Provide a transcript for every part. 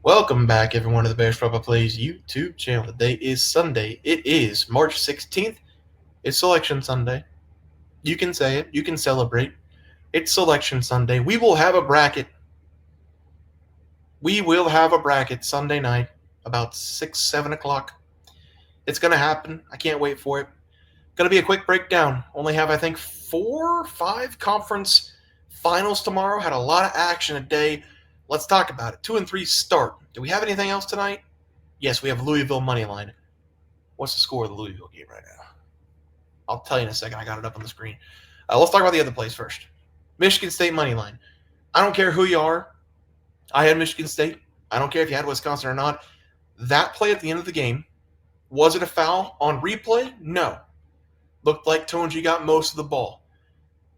Welcome back, everyone, to the Bears Papa Plays YouTube channel. Today is Sunday. It is March 16th. It's Selection Sunday. You can say it. You can celebrate. It's Selection Sunday. We will have a bracket. Sunday night about 6, 7 o'clock. It's going to happen. I can't wait for it. Going to be a quick breakdown. Only have, I think, 4 or 5 conference finals tomorrow. Had a lot of action today. Let's talk about it. 2 and 3 start. Do we have anything else tonight? Yes, we have Louisville money line. What's the score of the Louisville game right now? I'll tell you in a second. I got it up on the screen. Let's talk about the other plays first. Michigan State money line. I don't care who you are. I had Michigan State. I don't care if you had Wisconsin or not. That play at the end of the game, was it a foul on replay? No. Looked like Tonji got most of the ball.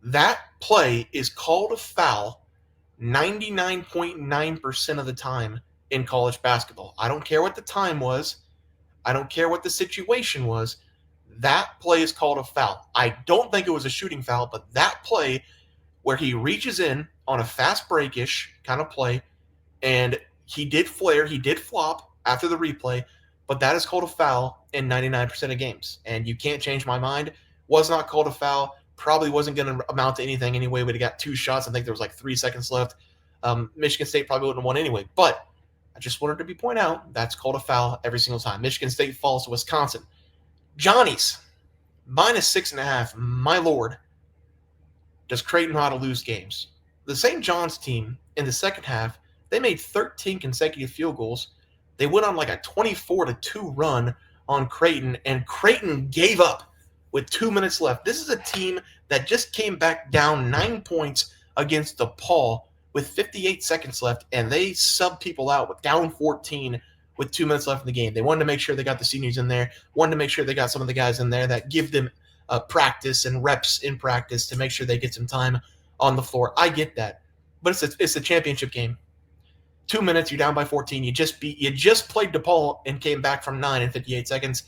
That play is called a foul 99.9% of the time in college basketball. I don't care what the time was. I don't care what the situation was. That play is called a foul. I don't think it was a shooting foul, but that play where he reaches in on a fast break-ish kind of play, and he did flare, he did flop after the replay, but that is called a foul in 99% of games. And you can't change my mind. Was not called a foul. Probably wasn't going to amount to anything anyway. We'd have got 2 shots. I think there was like 3 seconds left. Michigan State probably wouldn't have won anyway. But I just wanted to point out that's called a foul every single time. Michigan State falls to Wisconsin. Johnny's -6.5. My lord. Does Creighton know how to lose games? The St. John's team in the second half, they made 13 consecutive field goals. They went on like a 24-2 run on Creighton, and Creighton gave up with 2 minutes left. This is a team that just came back down 9 points against DePaul with 58 seconds left, and they subbed people out with down 14 with 2 minutes left in the game. They wanted to make sure they got the seniors in there, wanted to make sure they got some of the guys in there that give them practice and reps in practice to make sure they get some time on the floor. I get that, but it's a championship game. 2 minutes, you're down by 14. You just played DePaul and came back from 9 in 58 seconds.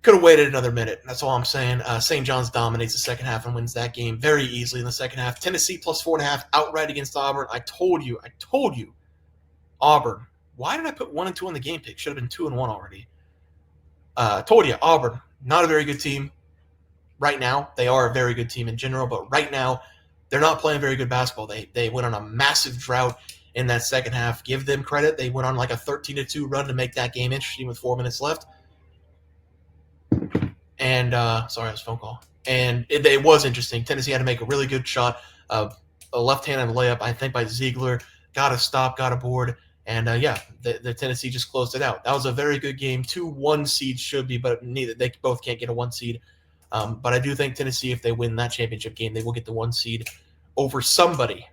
Could have waited another minute. That's all I'm saying. St. John's dominates the second half and wins that game very easily in the second half. Tennessee +4.5 outright against Auburn. I told you. Auburn. Why did I put 1 and 2 on the game pick? Should have been 2 and 1 already. Told you, Auburn, not a very good team right now. They are a very good team in general, but right now they're not playing very good basketball. They went on a massive drought in that second half. Give them credit. They went on like a 13-2 run to make that game interesting with 4 minutes left. And sorry, it was a phone call. And it was interesting. Tennessee had to make a really good shot, a left-handed layup, I think, by Ziegler. Got a stop, got a board. And, the Tennessee just closed it out. That was a very good game. 2 1 seeds should be, but they both can't get a 1 seed. But I do think Tennessee, if they win that championship game, they will get the 1 seed over somebody.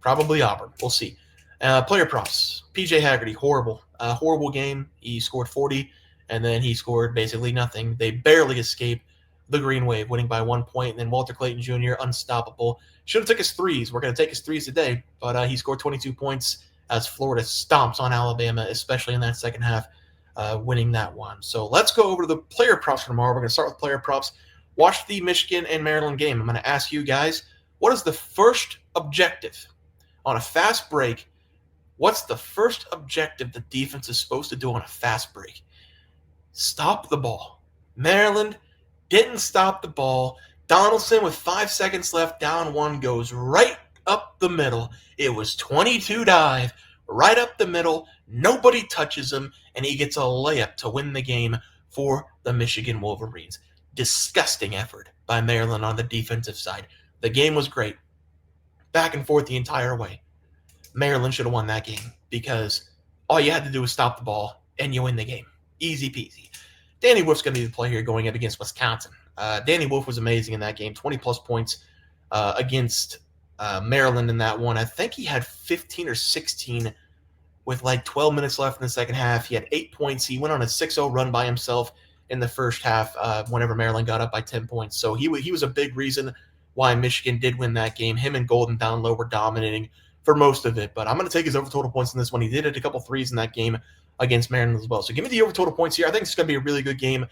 Probably Auburn. We'll see. Player props. PJ Haggerty, horrible. Horrible game. He scored 40, and then he scored basically nothing. They barely escaped the Green Wave, winning by 1 point. And then Walter Clayton Jr., unstoppable. Should have took his threes. We're going to take his threes today, but he scored 22 points as Florida stomps on Alabama, especially in that second half, winning that one. So let's go over to the player props for tomorrow. We're going to start with player props. Watch the Michigan and Maryland game. I'm going to ask you guys, what is the first objective on a fast break? What's the first objective the defense is supposed to do on a fast break? Stop the ball. Maryland didn't stop the ball. Donaldson, with 5 seconds left, down 1, goes right up the middle. It was 22 dive, right up the middle. Nobody touches him, and he gets a layup to win the game for the Michigan Wolverines. Disgusting effort by Maryland on the defensive side. The game was great. Back and forth the entire way. Maryland should have won that game because all you had to do was stop the ball, and you win the game. Easy peasy. Danny Wolf's going to be the player here going up against Wisconsin. Danny Wolf was amazing in that game. 20-plus points against Maryland in that one. I think he had 15 or 16 with like 12 minutes left in the second half. He had 8 points. He went on a 6-0 run by himself in the first half whenever Maryland got up by 10 points. So he was a big reason why Michigan did win that game. Him and Golden down low were dominating for most of it. But I'm going to take his over total points in this one. He did hit a couple threes in that game against Maryland as well. So give me the over total points here. I think it's going to be a really good game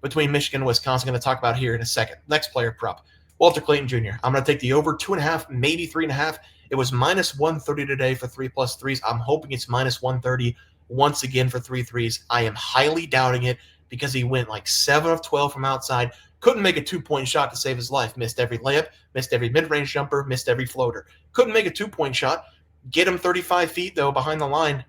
between Michigan and Wisconsin. I'm going to talk about here in a second. Next player prop, Walter Clayton Jr. I'm going to take the over 2.5, maybe 3.5. It was minus 130 today for 3+ threes. I'm hoping it's minus 130 once again for 3 threes. I am highly doubting it because he went like 7 of 12 from outside. Couldn't make a 2-point shot to save his life. Missed every layup, missed every mid-range jumper, missed every floater. Couldn't make a 2-point shot. Get him 35 feet, though, behind the line.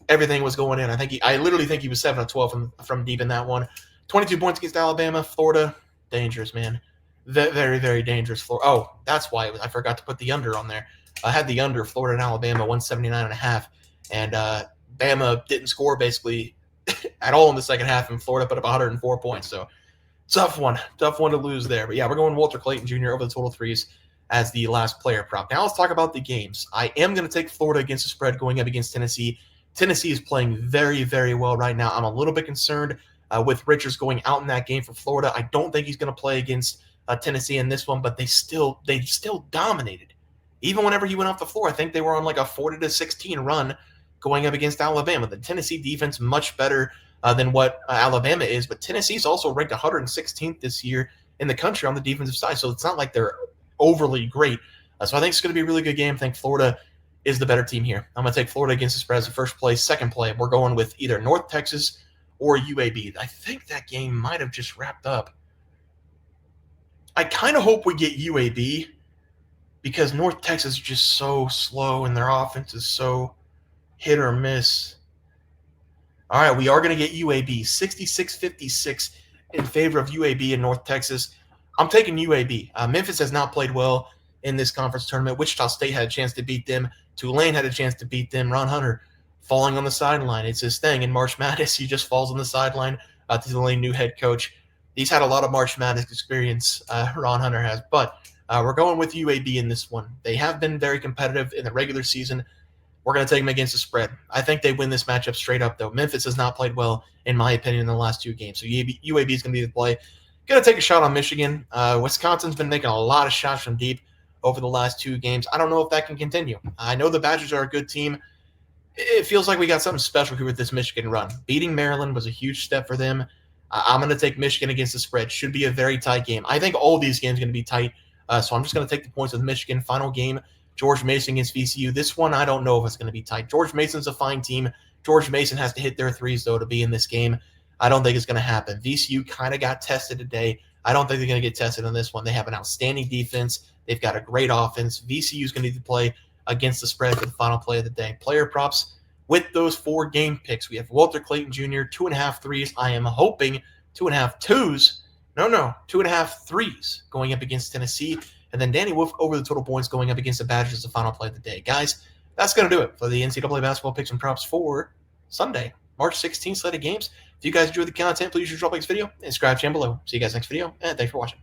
Everything was going in. I literally think he was 7 of 12 from deep in that one. 22 points against Alabama. Florida, dangerous, man. Very, very dangerous. Oh, that's why I forgot to put the under on there. I had the under, Florida and Alabama, 179.5. And Bama didn't score basically at all in the second half, and Florida put up 104 points. So tough one to lose there. But yeah, we're going Walter Clayton Jr. over the total threes as the last player prop. Now let's talk about the games. I am going to take Florida against the spread going up against Tennessee. Tennessee is playing very, very well right now. I'm a little bit concerned with Richards going out in that game for Florida. I don't think he's going to play against Tennessee in this one, but they still dominated. Even whenever he went off the floor, I think they were on like a 40-16 run going up against Alabama. The Tennessee defense much better than what Alabama is, but Tennessee's also ranked 116th this year in the country on the defensive side, so it's not like they're overly great. So I think it's going to be a really good game. I think Florida is the better team here. I'm going to take Florida against the spread as the first play. Second play, we're going with either North Texas or UAB. I think that game might have just wrapped up. I kind of hope we get UAB because North Texas is just so slow and their offense is so hit or miss. All right, we are going to get UAB, 66-56 in favor of UAB in North Texas. I'm taking UAB. Memphis has not played well in this conference tournament. Wichita State had a chance to beat them. Tulane had a chance to beat them. Ron Hunter falling on the sideline. It's his thing. In March Madness, he just falls on the sideline. Tulane new head coach. He's had a lot of March Madness experience, Ron Hunter has. But we're going with UAB in this one. They have been very competitive in the regular season. We're going to take them against the spread. I think they win this matchup straight up, though. Memphis has not played well, in my opinion, in the last 2 games. So UAB is going to be the play. Going to take a shot on Michigan. Wisconsin's been making a lot of shots from deep over the last 2 games. I don't know if that can continue. I know the Badgers are a good team. It feels like we got something special here with this Michigan run. Beating Maryland was a huge step for them. I'm going to take Michigan against the spread. Should be a very tight game. I think all of these games are going to be tight, so I'm just going to take the points with Michigan. Final game, George Mason against VCU. This one, I don't know if it's going to be tight. George Mason's a fine team. George Mason has to hit their threes, though, to be in this game. I don't think it's going to happen. VCU kind of got tested today. I don't think they're going to get tested on this one. They have an outstanding defense. They've got a great offense. VCU is going to need to play against the spread for the final play of the day. Player props with those 4 game picks. We have Walter Clayton Jr., 2.5 threes. I am hoping 2.5 twos. No, 2.5 threes going up against Tennessee. And then Danny Wolf over the total points going up against the Badgers as the final play of the day. Guys, that's going to do it for the NCAA basketball picks and props for Sunday, March 16th slate of games. If you guys enjoyed the content, please drop like this video and subscribe channel below. See you guys next video, and thanks for watching.